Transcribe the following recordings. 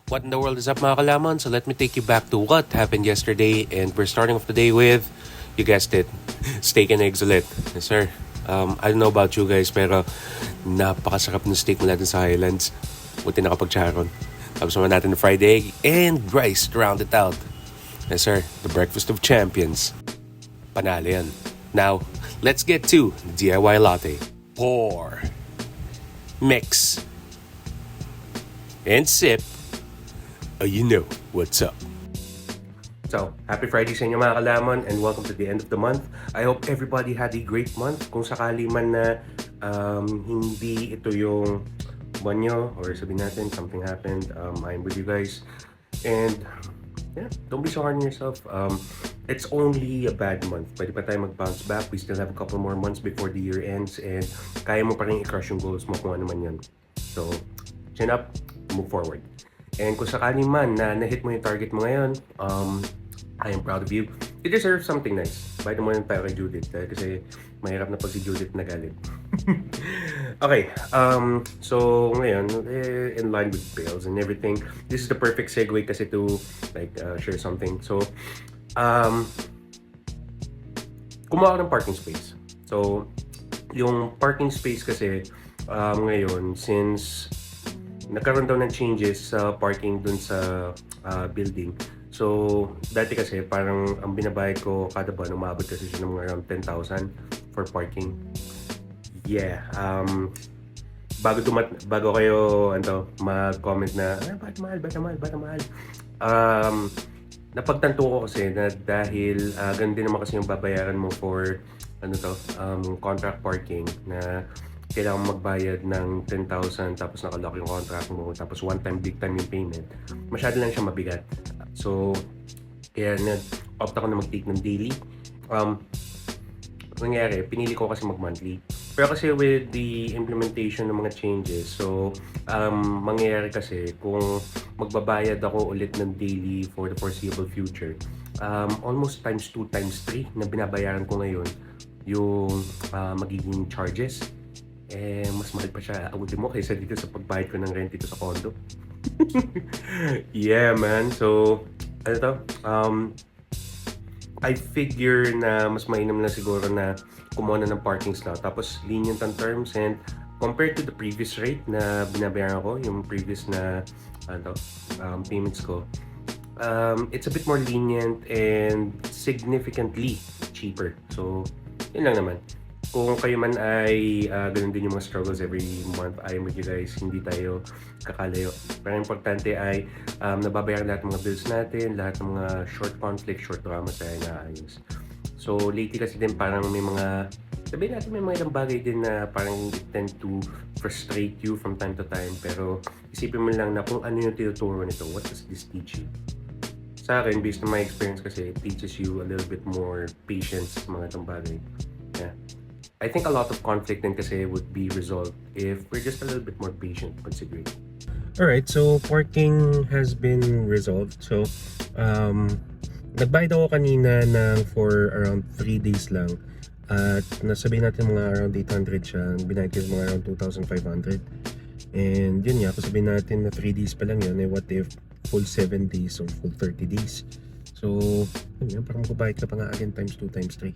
What in the world is up mga kalaman? So let me take you back to what happened yesterday. And we're starting off the day with, you guessed it, steak and eggs ulit. Yes sir. I don't know about you guys pero napakasarap ng steak mula dun sa Highlands. Buti nakapag-charon. Tapos naman natin the fried egg and rice to round it out. Yes sir, the breakfast of champions. Panalo yan. Now, let's get to DIY latte. Pour. Mix. And sip. Oh, you know what's up. So, happy Friday sa inyo mga kalaman and welcome to the end of the month. I hope everybody had a great month. Kung sakali man na hindi ito yung buwan nyo or sabihin natin something happened, I'm with you guys. And yeah, don't be so hard on yourself. It's only a bad month. Pwede pa tayo mag-bounce back. We still have a couple more months before the year ends and kaya mo pa rin i-crush yung goals mo kung ano man yun. So, chin up, move forward. And kung sakali man na na-hit mo yung target mo ngayon, I am proud of you. You deserve something nice. Bite mo yung tayo kay Judith kasi mahirap na pag si Judith nagalit. Okay, so ngayon, in line with bills and everything, this is the perfect segue kasi to like share something. So, kumuha ako ng parking space. So, yung parking space kasi ngayon, since nagkaroon daw ng changes sa parking dun sa building. So, dati kasi parang ang binabayad ko kada buwan, umabot kasi siya ng mga around 10,000 for parking. Yeah, bago kayo mag-comment na, bakit mahal? Napagtanto ko kasi na dahil ganun din naman kasi yung babayaran mo for contract parking na kailangan magbayad ng 10,000 tapos nakalock yung contract mo tapos one time big time yung payment, masyado lang siya mabigat. So kaya nag-opt ako na mag-take ng daily. Nangyari, pinili ko kasi mag-monthly, pero kasi with the implementation ng mga changes, so mangyayari kasi kung magbabayad ako ulit ng daily for the foreseeable future, almost times 2 times 3 na binabayaran ko ngayon yung magiging charges. Mas mahal pa siya abutin mo kaysa dito sa pagbayad ko ng rent dito sa condo. Yeah man, so I figure na mas mainam na siguro na kumuha na ng parking slot tapos lenient on terms, and compared to the previous rate na binabayaran ko, yung previous na payments ko, it's a bit more lenient and significantly cheaper. So yun lang naman. Kung kayo man ay ganun din yung mga struggles every month, I am with you guys. Hindi tayo kakalayo. Pero importante ay nababayaran lahat ng mga bills natin, lahat ng mga short conflict, short dramas ay naayos. So lately kasi din parang may mga, sabihin natin may mga ilang bagay din na parang tend to frustrate you from time to time. Pero isipin mo lang na kung ano yung tinuturo nito, what does this teach you? Sa akin, based on my experience kasi, it teaches you a little bit more patience sa mga itong bagay. Yeah. I think a lot of conflict din kasi would be resolved if we're just a little bit more patient considering. Alright, so parking has been resolved. So, nagbayad ako kanina for around 3 days lang. At nasabihin natin mga around 800 siya. Binayad ko mga around 2,500. And yun nga, kung sabihin natin na 3 days pa lang yun, what if full 7 days or full 30 days? So, yun nga, parang magbabayad ka pa nga again times 2 times 3.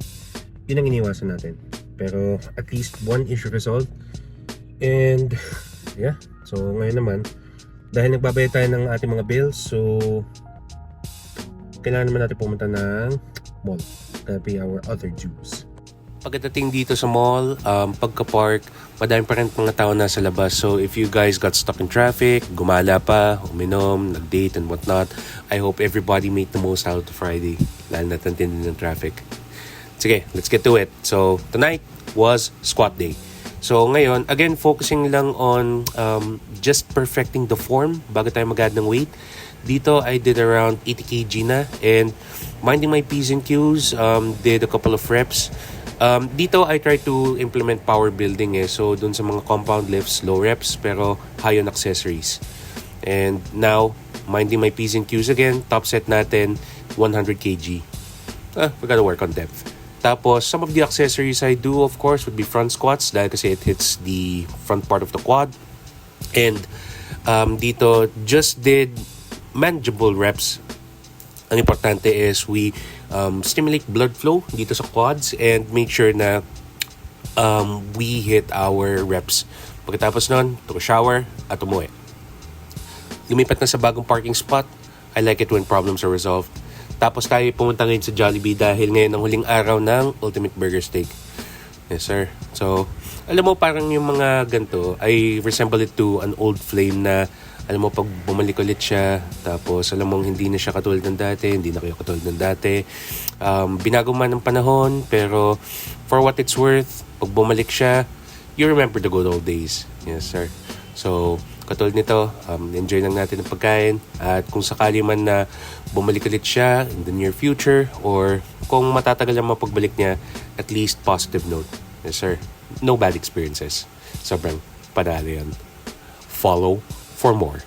Yun ang iniwasan natin. Pero at least one issue resolved. And yeah, so ngayon naman, dahil nagbabayad tayo ng ating mga bills, so kailangan naman natin pumunta ng mall to pay our other dues. Pagdating dito sa mall, pagka-park, madami pa rin mga tao nasa labas. So if you guys got stuck in traffic, gumala pa, uminom, nag-date and whatnot, I hope everybody made the most out of Friday. Lalo na tantindi ng traffic. Sige, let's get to it. So, tonight was squat day. So, ngayon, again, focusing lang on just perfecting the form bago tayo mag-add ng weight. Dito, I did around 80 kg na and minding my P's and Q's, did a couple of reps. Dito, I try to implement power building So, dun sa mga compound lifts, low reps, pero high on accessories. And now, minding my P's and Q's again, top set natin, 100 kg. We gotta work on depth. Tapos, some of the accessories I do, of course, would be front squats dahil kasi it hits the front part of the quad. And dito, just did manageable reps. Ang importante is we stimulate blood flow dito sa quads and make sure na we hit our reps. Pagkatapos nun, to shower at umuwi. Lumipat na sa bagong parking spot. I like it when problems are resolved. Tapos tayo pumunta ngayon sa Jollibee dahil ngayon ang huling araw ng Ultimate Burger Steak. Yes, sir. So, alam mo, parang yung mga ganito, I resemble it to an old flame na, alam mo, pag bumalik ulit siya, tapos alam mo, hindi na siya katulad ng dati, hindi na kayo katulad ng dati. Binago man ng panahon, pero for what it's worth, pag bumalik siya, you remember the good old days. Yes, sir. So, katulad nito, enjoy lang natin ang pagkain. At kung sakali man na bumalik ulit siya in the near future, or kung matatagal ang mapagbalik niya, at least positive note. Yes, sir. No bad experiences. Sobrang panalo yan. Follow for more.